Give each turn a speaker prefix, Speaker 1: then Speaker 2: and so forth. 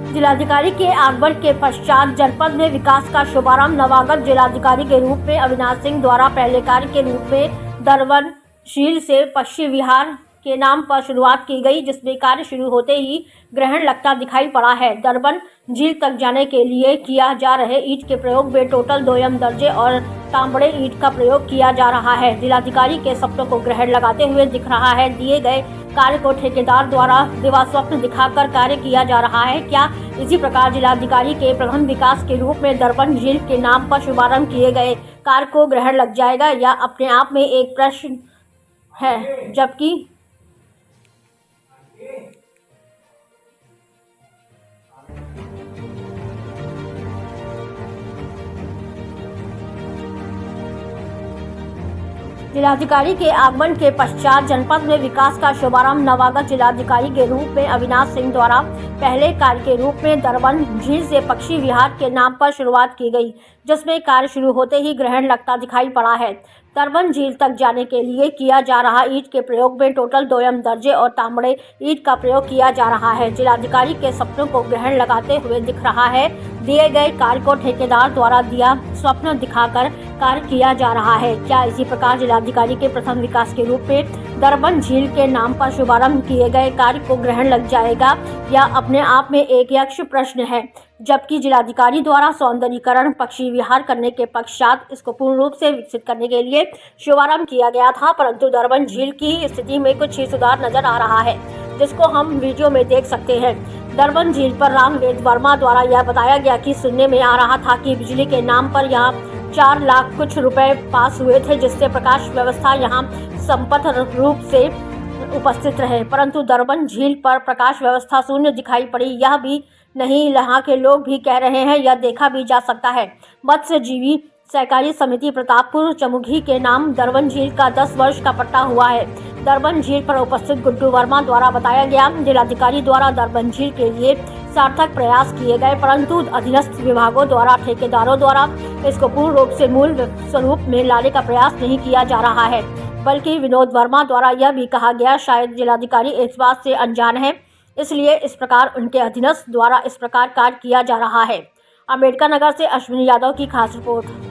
Speaker 1: जिलाधिकारी के आगमन के पश्चात जनपद में विकास का शुभारंभ नवागत जिलाधिकारी के रूप में अविनाश सिंह द्वारा पहले कार्य के रूप में दरवन झील से पक्षी विहार के नाम पर शुरुआत की गई, जिसमें कार्य शुरू होते ही ग्रहण लगता दिखाई पड़ा है। दरवन झील तक जाने के लिए किया जा रहे ईंट के प्रयोग में टोटल 2M दर्जे और तांबड़े ईंट का प्रयोग किया जा रहा है। जिलाधिकारी के सपनों को ग्रहण लगाते हुए दिख रहा है। दिए गए कार्य को ठेकेदार द्वारा दिवास्वप्न दिखाकर कार्य किया जा रहा है। क्या इसी प्रकार जिलाधिकारी के प्रथम विकास के रूप में दरवन झील के नाम पर शुभारंभ किए गए कार्य को ग्रहण लग जाएगा, या अपने आप में एक प्रश्न है। जबकि जिलाधिकारी के आगमन के पश्चात जनपद में विकास का शुभारंभ नवागत जिलाधिकारी के रूप में अविनाश सिंह द्वारा पहले कार्य के रूप में दरवन झील से पक्षी विहार के नाम पर शुरुआत की गई, जिसमें कार्य शुरू होते ही ग्रहण लगता दिखाई पड़ा है। दरवन झील तक जाने के लिए किया जा रहा ईंट के प्रयोग में टोटल 2M दर्जे और तांबड़े ईंट का प्रयोग किया जा रहा है। जिलाधिकारी के सपनों को ग्रहण लगाते हुए दिख रहा है। दिए गए कार्य को ठेकेदार द्वारा दिया स्वप्न दिखाकर कार्य किया जा रहा है। क्या इसी प्रकार जिलाधिकारी के प्रथम विकास के रूप में दरवन झील के नाम पर शुभारंभ किए गए कार्य को ग्रहण लग जाएगा, या अपने आप में एक यक्ष प्रश्न है। जबकि जिलाधिकारी द्वारा सौंदर्यीकरण पक्षी विहार करने के पश्चात इसको पूर्ण रूप से विकसित करने के लिए शुभारंभ किया गया था, परंतु दरवन झील की स्थिति में कुछ ही सुधार नजर आ रहा है, जिसको हम वीडियो में देख सकते हैं। दरवन झील पर रामवेद वर्मा द्वारा यह बताया गया कि सुनने में आ रहा था कि बिजली के नाम पर यहाँ 4 लाख कुछ रुपए पास हुए थे, जिससे प्रकाश व्यवस्था यहाँ संपन्न रूप से उपस्थित रहे, परंतु दरवन झील पर प्रकाश व्यवस्था शून्य दिखाई पड़ी। यह भी नहीं, यहाँ के लोग भी कह रहे हैं, यह देखा भी जा सकता है। मत्स्य जीवी सहकारी समिति प्रतापपुर चमुखी के नाम दरवन झील का 10 वर्ष का पट्टा हुआ है। दरवन झील पर उपस्थित गुड्डू वर्मा द्वारा बताया गया, जिलाधिकारी द्वारा दरवन झील के लिए सार्थक प्रयास किए गए, परंतु अधीनस्थ विभागों द्वारा ठेकेदारों द्वारा इसको पूर्ण रूप से मूल स्वरूप में लाने का प्रयास नहीं किया जा रहा है। बल्कि विनोद वर्मा द्वारा यह भी कहा गया, शायद जिलाधिकारी इस बात से अनजान है, इसलिए इस प्रकार उनके अधीनस्थ द्वारा इस प्रकार कार्य किया जा रहा है। अम्बेडकर नगर से अश्विनी यादव की खास रिपोर्ट।